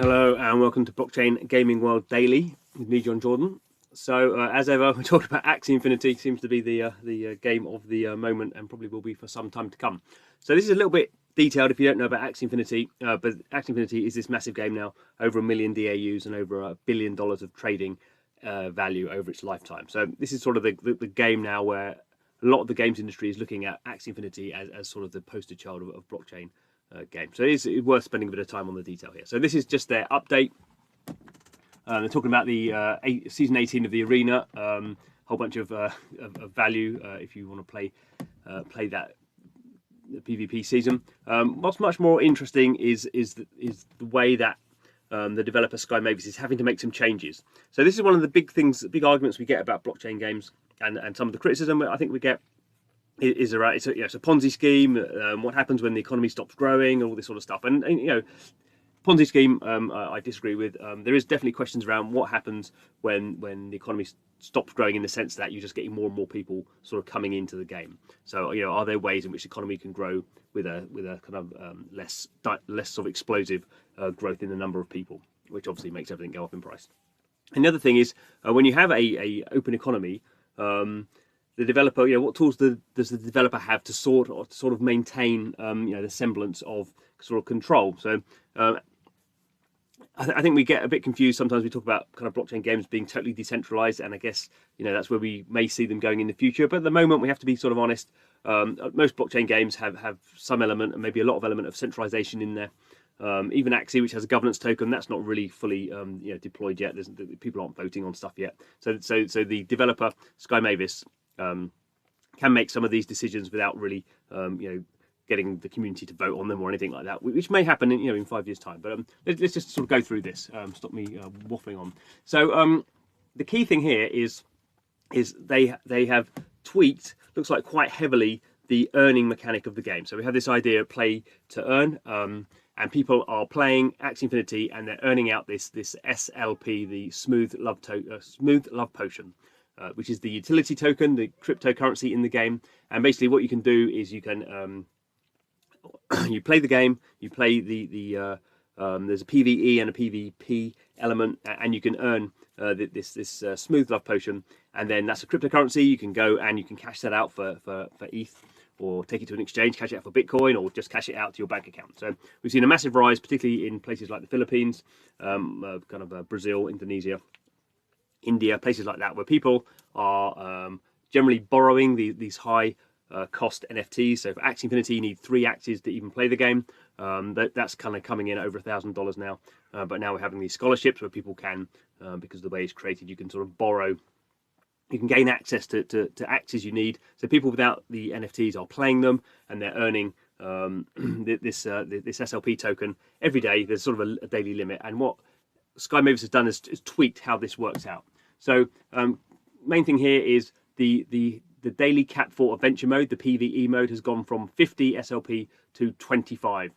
Hello and welcome to Blockchain Gaming World Daily with me, John Jordan. So as ever, we're talking about Axie Infinity. Seems to be the game of the moment and probably will be for some time to come. So this is a little bit detailed if you don't know about Axie Infinity, but Axie Infinity is this massive game now, over 1 million DAUs and over $1 billion of trading value over its lifetime. So this is sort of the game now where a lot of the games industry is looking at Axie Infinity as sort of the poster child of blockchain game. So it's worth spending a bit of time on the detail here. So this is just their update. They're talking about the season 18 of the arena, whole bunch of value if you want to play that PvP season. What's much more interesting is the way that the developer Sky Mavis is having to make some changes. So this is one of the big arguments we get about blockchain games, and some of the criticism I think we get is around it's a Ponzi scheme. What happens when the economy stops growing, all this sort of stuff, and Ponzi scheme, I disagree with. There is definitely questions around what happens when the economy stops growing, in the sense that you're just getting more and more people sort of coming into the game. So are there ways in which the economy can grow with a kind of less sort of explosive growth in the number of people, which obviously makes everything go up in price. And the other thing is when you have a open economy, the developer, what tools does the developer have to sort of maintain the semblance of sort of control? So I think we get a bit confused sometimes. We talk about kind of blockchain games being totally decentralized, and I guess that's where we may see them going in the future. But at the moment, we have to be sort of honest. Most blockchain games have some element, and maybe a lot of element of centralization in there. Even Axie, which has a governance token, that's not really fully deployed yet. People aren't voting on stuff yet. So the developer Sky Mavis can make some of these decisions without really getting the community to vote on them or anything like that, which may happen in 5 years' time. But let's just sort of go through this. Stop me waffling on. So the key thing here is they have tweaked, looks like quite heavily, the earning mechanic of the game. So we have this idea of play to earn, and people are playing Axie Infinity and they're earning out this SLP, the Smooth Love Potion. Which is the utility token, the cryptocurrency in the game. And basically what you can do is you can you play the game, you play there's a PvE and a PvP element, and you can earn this Smooth Love Potion, and then that's a cryptocurrency. You can go and you can cash that out for ETH, or take it to an exchange, cash it out for Bitcoin, or just cash it out to your bank account. So we've seen a massive rise, particularly in places like the Philippines, Brazil, Indonesia, India, places like that, where people are generally borrowing these high cost NFTs. So for Axie Infinity, you need 3 Axies to even play the game. That's kind of coming in at over $1,000 now. But now we're having these scholarships where people can, because of the way it's created, you can sort of borrow. You can gain access to Axies you need. So people without the NFTs are playing them, and they're earning this SLP token every day. There's sort of a daily limit, and what Sky Mavis has done is tweaked how this works out. So main thing here is the daily cap for adventure mode, the PvE mode, has gone from 50 SLP to 25.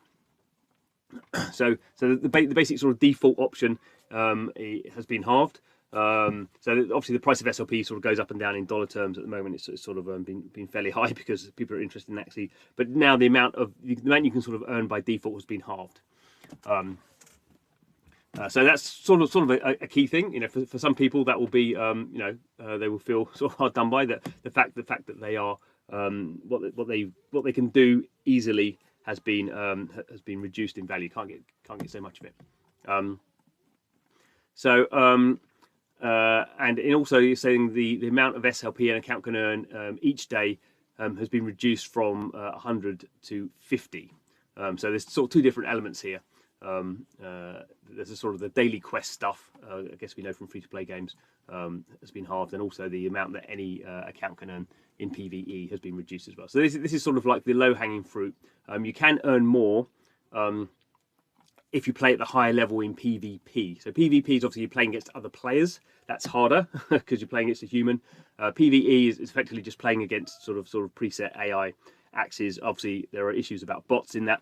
So the basic sort of default option has been halved. So obviously the price of SLP sort of goes up and down in dollar terms. At the moment it's sort of been fairly high because people are interested in Axie, but now the amount you can sort of earn by default has been halved. So that's sort of a key thing. For some people that will be they will feel sort of hard done by, that the fact that they are what they can do easily has been reduced in value. Can't get so much of it. And also you're saying the amount of SLP an account can earn each day has been reduced from 100 to 50. So there's sort of 2 different elements here. There's a sort of the daily quest stuff, I guess we know from free-to-play games, has been halved, and also the amount that any account can earn in PvE has been reduced as well. So this is sort of like the low-hanging fruit. You can earn more if you play at the higher level in PvP. So PvP is obviously you're playing against other players. That's harder because you're playing against a human. PvE is effectively just playing against sort of preset AI Axies. Obviously, there are issues about bots in that.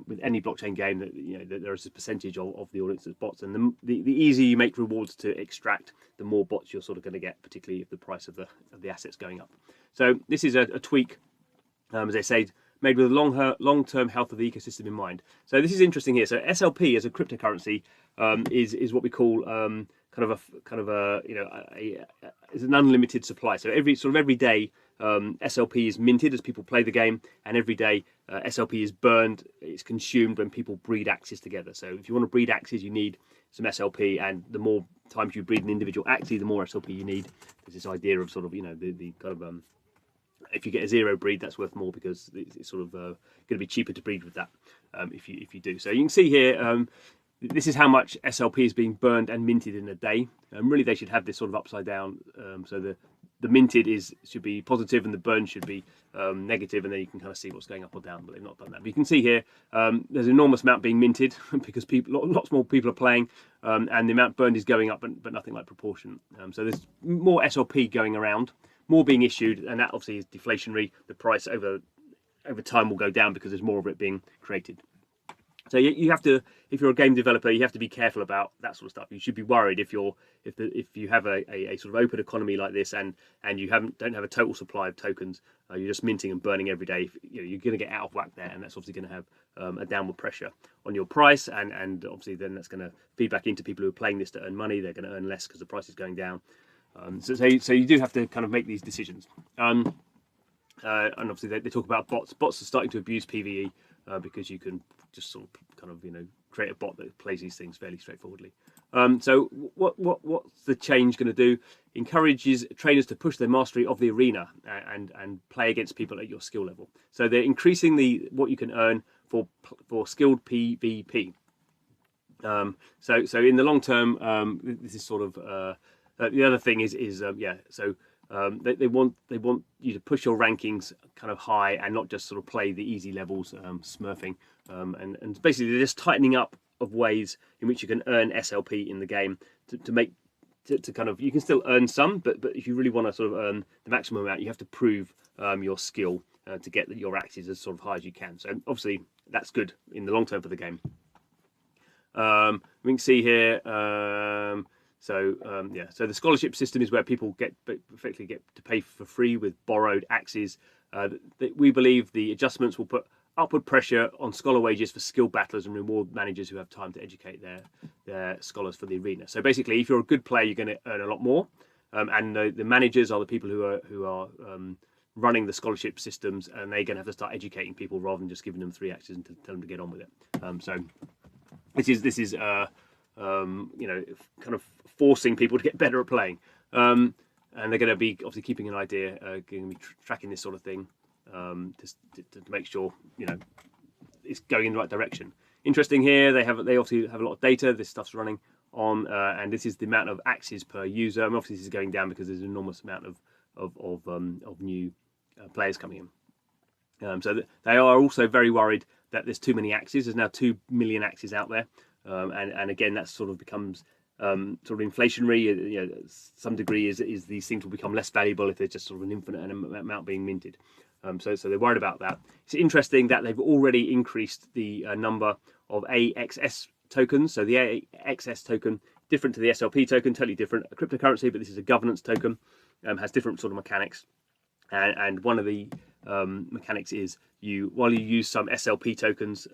With any blockchain game, that there is a percentage of the audience that's bots, and the easier you make rewards to extract, the more bots you're sort of going to get, particularly if the price of the assets going up. So this is a tweak, as I say, made with the long-term health of the ecosystem in mind. So this is interesting here. So SLP as a cryptocurrency is what we call kind of a is an unlimited supply. So every day SLP is minted as people play the game, and every day SLP is burned, it's consumed when people breed Axies together. So if you want to breed Axies, you need some SLP, and the more times you breed an individual Axie, the more SLP you need. There's this idea of sort of the kind of if you get a zero breed, that's worth more because it's sort of going to be cheaper to breed with that if you do. So you can see here. This is how much SLP is being burned and minted in a day. Really, they should have this sort of upside down. So the minted should be positive and the burn should be negative, and then you can kind of see what's going up or down. But they've not done that. But you can see here there's an enormous amount being minted because lots more people are playing, and the amount burned is going up, but nothing like proportion. So there's more SLP going around, more being issued, and that obviously is deflationary. The price over time will go down because there's more of it being created. So you have to, if you're a game developer, you have to be careful about that sort of stuff. You should be worried if you have a sort of open economy like this, and you don't have a total supply of tokens. You're just minting and burning every day. You're going to get out of whack there, and that's obviously going to have a downward pressure on your price, and obviously then that's going to feed back into people who are playing this to earn money. They're going to earn less because the price is going down. So you do have to kind of make these decisions. And obviously they talk about bots. Bots are starting to abuse PvE because you can just sort of kind of create a bot that plays these things fairly straightforwardly. So what's the change going to do? Encourages trainers to push their mastery of the arena and play against people at your skill level. So they're increasing what you can earn for skilled PvP. So in the long term, this is sort of the other thing is So they want you to push your rankings kind of high and not just sort of play the easy levels, smurfing, and basically they're just tightening up of ways in which you can earn SLP in the game to kind of, you can still earn some, but if you really want to sort of earn the maximum amount, you have to prove your skill to get your Axies as sort of high as you can. So obviously that's good in the long term for the game. We can see here. So the scholarship system is where people effectively get to pay for free with borrowed Axies. We believe the adjustments will put upward pressure on scholar wages for skilled battlers and reward managers who have time to educate their scholars for the arena. So basically, if you're a good player, you're going to earn a lot more, and the managers are the people who are running the scholarship systems, and they're going to have to start educating people rather than just giving them 3 Axies and tell them to get on with it. So this is kind of forcing people to get better at playing, and they're going to be obviously keeping an idea, going to be tracking this sort of thing to make sure it's going in the right direction. Interesting here, they obviously have a lot of data. This stuff's running on, and this is the amount of Axies per user. And obviously, this is going down because there's an enormous amount of new players coming in. So they are also very worried that there's too many Axies. There's now 2 million Axies out there. And again, that sort of becomes sort of inflationary. Some degree is these things will become less valuable if there's just sort of an infinite amount being minted. So they're worried about that. It's interesting that they've already increased the number of AXS tokens. So the AXS token, different to the SLP token, totally different, a cryptocurrency, but this is a governance token, has different sort of mechanics. And one of the mechanics is while you use some SLP tokens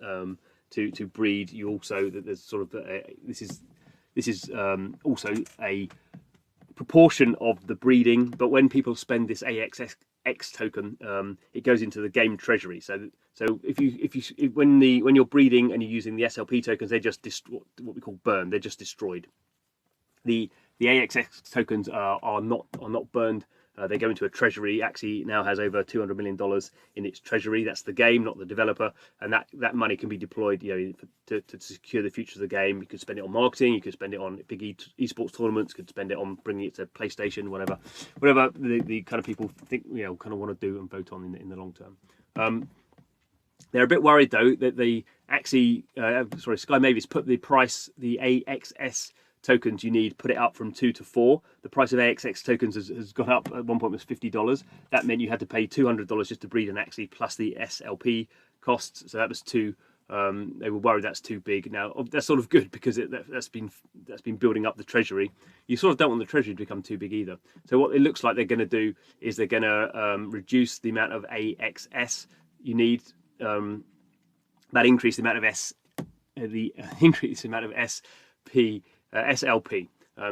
to breed, you also, there's sort of this is also a proportion of the breeding, but when people spend this AXS token, it goes into the game treasury. So when you're breeding and you're using the SLP tokens, they just what we call burn. They're just destroyed. The AXS tokens are not burned. They go into a treasury. Axie now has over $200 million in its treasury. That's the game, not the developer, and that money can be deployed, to secure the future of the game. You could spend it on marketing. You could spend it on big esports tournaments. You could spend it on bringing it to PlayStation, whatever the kind of people think kind of want to do and vote on in the long term. They're a bit worried though that the Axie, Sky Mavis put the price, the AXS tokens you need, put it up from 2 to 4. The price of AXS tokens has gone up. At one point it was $50. That meant you had to pay $200 just to breed an Axie plus the SLP costs. So that was too. They were worried that's too big. Now that's sort of good because that's been building up the treasury. You sort of don't want the treasury to become too big either. So what it looks like they're going to do is they're going to reduce the amount of AXS you need that increased the amount of increased amount of SLP.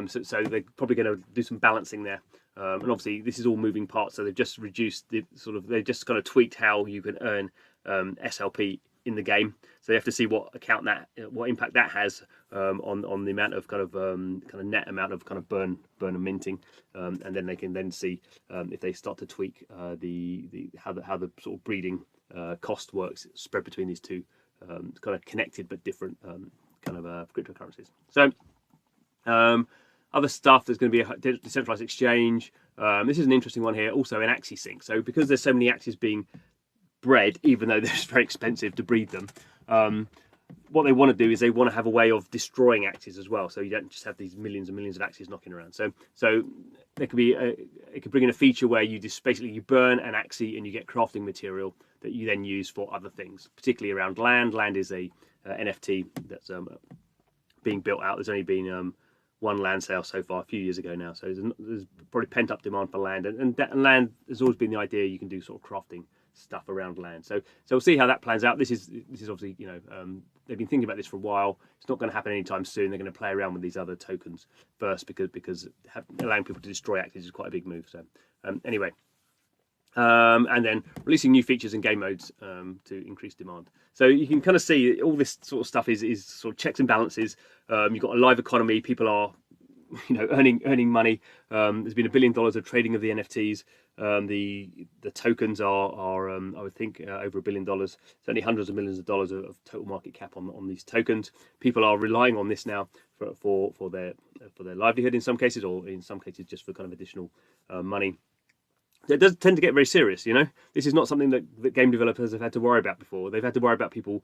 So they're probably going to do some balancing there. And obviously this is all moving parts, so they've just reduced they've just kind of tweaked how you can earn SLP in the game. So you have to see what impact that has on the amount of kind of net amount of kind of burn and minting, and then they can then see if they start to tweak how the sort of breeding cost works spread between these two kind of connected but different kind of cryptocurrencies. So other stuff, there's going to be a decentralized exchange. This is an interesting one here, also an Axie Sync. So because there's so many Axies being bred, even though they're very expensive to breed them, what they want to do is they want to have a way of destroying Axies as well. So you don't just have these millions and millions of Axies knocking around. So there could be it could bring in a feature where you just basically you burn an Axie and you get crafting material that you then use for other things, particularly around land. Land is a NFT that's being built out. There's only been one land sale so far a few years ago now, so there's probably pent up demand for land, and land has always been the idea you can do sort of crafting stuff around land. So we'll see how that plans out. This is obviously, you know, they've been thinking about this for a while. It's not going to happen anytime soon. They're going to play around with these other tokens first because allowing people to destroy Axies is quite a big move. So anyway, and then releasing new features and game modes to increase demand. So you can kind of see all this sort of stuff is sort of checks and balances. You've got a live economy. People are, you know, earning money. There's been $1 billion of trading of the NFTs. The tokens are I would think over $1 billion. Certainly hundreds of millions of dollars of total market cap on these tokens. People are relying on this now for their livelihood in some cases, or in some cases just for kind of additional money. It does tend to get very serious, you know. This is not something that game developers have had to worry about before. They've had to worry about people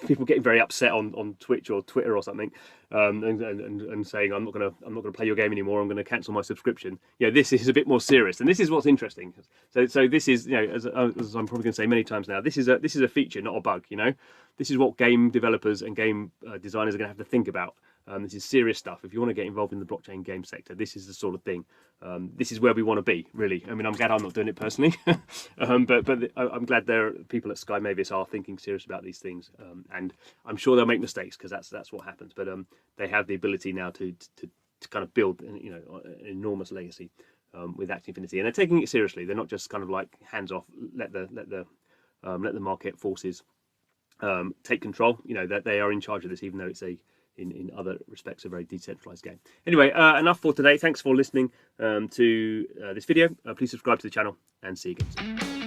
getting very upset on Twitch or Twitter or something, and saying I'm not gonna play your game anymore. I'm going to cancel my subscription. Yeah, this is a bit more serious, and this is what's interesting. So this is, you know, as I'm probably going to say many times now, this is a feature, not a bug. You know, this is what game developers and game designers are going to have to think about. This is serious stuff. If you want to get involved in the blockchain game sector, this is the sort of thing. This is where we want to be, really. I mean, I'm glad I'm not doing it personally, but I'm glad there are people at Sky Mavis are thinking serious about these things, and I'm sure they'll make mistakes because that's what happens. But they have the ability now to kind of build, you know, an enormous legacy with Axie Infinity, and they're taking it seriously. They're not just kind of like hands off, let the market forces take control. You know, that they are in charge of this, even though it's in other respects a very decentralized game. Anyway, enough for today. Thanks for listening to this video. Please subscribe to the channel and see you again soon.